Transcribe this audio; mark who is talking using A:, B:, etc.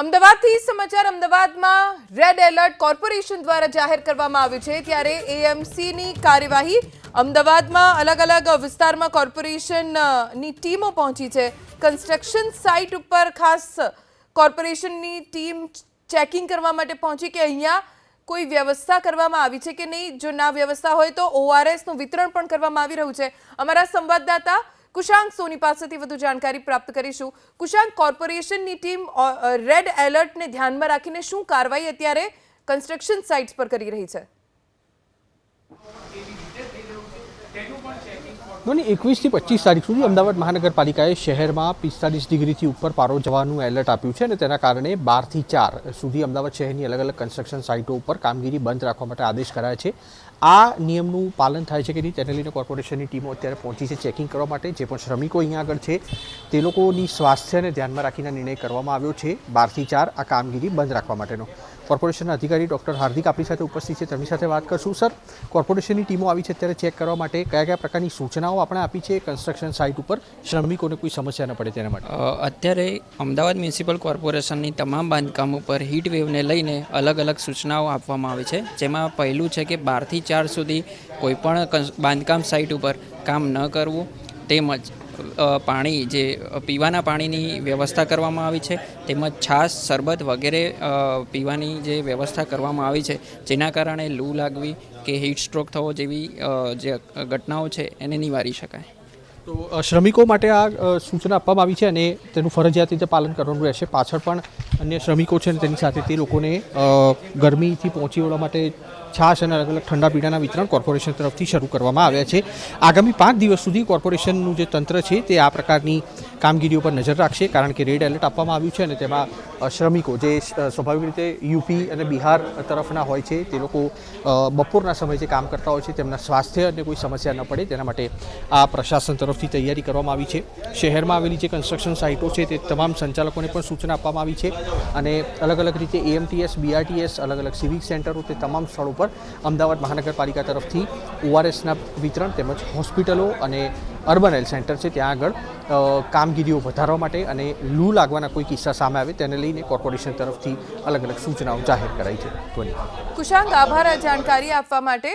A: અમદાવાદથી સમાચાર અમદાવાદમાં રેડ એલર્ટ કોર્પોરેશન દ્વારા જાહેર કરવામાં આવ્યું છે ત્યારે એએમસીની કાર્યવાહી અમદાવાદમાં અલગ અલગ વિસ્તારમાં કોર્પોરેશનની ટીમો પહોંચી છે કન્સ્ટ્રક્શન સાઇટ ઉપર ખાસ કોર્પોરેશનની ટીમ ચેકિંગ કરવા માટે પહોંચી કે અહીંયા કોઈ વ્યવસ્થા કરવામાં આવી છે કે નહીં જો ના વ્યવસ્થા હોય તો ઓઆરએસનું વિતરણ પણ કરવામાં આવી રહ્યું છે અમારા સંવાદદાતા કુશાંક સોની પાસેથી વધુ જાણકારી પ્રાપ્ત કરીશું કુશાંક કોર્પોરેશનની ટીમ રેડ એલર્ટને ધ્યાનમાં રાખીને શું કાર્યવાહી અત્યારે કન્સ્ટ્રક્શન સાઇટ્સ પર કરી રહી છે
B: નોની 21 થી 25 તારીખ સુધી અમદાવાદ મહાનગરપાલિકાએ શહેરમાં 45 ડિગ્રીથી ઉપર પારો જવાનું એલર્ટ આપ્યું છે અને તેના કારણે 12 થી 4 સુધી અમદાવાદ શહેરની અલગ અલગ કન્સ્ટ્રક્શન સાઇટો ઉપર કામગીરી બંધ રાખવા માટે આદેશ કરાયા છે આ નિયમનું પાલન થાય છે કે નહીં તેને લઈને કોર્પોરેશનની ટીમો અત્યારે પહોંચી છે ચેકિંગ કરવા માટે જે પણ શ્રમિકો અહીંયા આગળ છે તે લોકોની સ્વાસ્થ્યને ધ્યાનમાં રાખીને નિર્ણય કરવામાં આવ્યો છે 12 થી 4 આ કામગીરી બંધ રાખવા માટેનો કોર્પોરેશનના અધિકારી ડૉક્ટર હાર્દિક આપણી સાથે ઉપસ્થિત છે તેમની સાથે વાત કરશું સર કોર્પોરેશનની ટીમો આવી છે અત્યારે ચેક કરવા માટે કયા કયા પ્રકારની સૂચનાઓ આપણે આપી છે કન્સ્ટ્રક્શન સાઇટ ઉપર શ્રમિકોને કોઈ સમસ્યા ન પડે તેના માટે
C: અત્યારે અમદાવાદ મ્યુનિસિપલ કોર્પોરેશનની તમામ બાંધકામ ઉપર હીટ વેવને લઈને અલગ અલગ સૂચનાઓ આપવામાં આવી છે જેમાં પહેલું છે કે 12 થી 4 સુધી કોઈપણ બાંધકામ સાઇટ ઉપર કામ ન કરવું તેમજ પાણી જે પીવાના પાણીની વ્યવસ્થા કરવામાં આવી છે તેમજ છાશ શરબત વગેરે પીવાની જે વ્યવસ્થા કરવામાં આવી છે જેના કારણે લૂ લાગવી કે હીટ સ્ટ્રોક થવો જેવી જે ઘટનાઓ છે એને નિવારી શકાય
B: તો શ્રમિકો માટે આ સૂચના આપવામાં આવી છે અને તેનું ફરજિયાત રીતે પાલન કરવાનું રહેશે પાછળ પણ અન્ય શ્રમિકો છે અને તેની સાથે તે લોકોને ગરમીથી પહોંચી વળવા માટે છાશ અને અલગ અલગ ઠંડા પીણાના વિતરણ કોર્પોરેશન તરફથી શરૂ કરવામાં આવ્યા છે આગામી 5 દિવસ સુધી કોર્પોરેશનનું જે તંત્ર છે તે આ પ્રકારની કામગીરીઓ પર નજર રાખશે કારણ કે રેડ એલર્ટ આપવામાં આવ્યું છે અને તેમાં શ્રમિકો જે સ્વાભાવિક રીતે યુપી અને બિહાર તરફના હોય છે તે લોકો બપોરના સમયે જે કામ કરતા હોય છે તેમના સ્વાસ્થ્ય અને કોઈ સમસ્યા ન પડે તેના માટે આ પ્રશાસન તરફથી તૈયારી કરવામાં આવી છે શહેરમાં આવેલી જે કન્સ્ટ્રક્શન સાઇટો છે તે તમામ સંચાલકોને પણ સૂચના આપવામાં આવી છે અને અલગ અલગ રીતે એએમટીએસ બીઆરટીએસ અલગ અલગ સિવિક સેન્ટરો તે તમામ સ્થળો પર અમદાવાદ મહાનગરપાલિકા તરફથી ઓઆરએસના વિતરણ તેમજ હોસ્પિટલો અને અર્બન હેલ્થ સેન્ટર છે ત્યાં આગળ કામગીરીઓ વધારવા માટે અને લૂ લાગવાના કોઈ કિસ્સા સામે આવે તેને લઈને કોર્પોરેશન તરફથી અલગ અલગ સૂચનાઓ જાહેર કરાઈ છે
A: કુશાંક આભાર જાણકારી આપવા માટે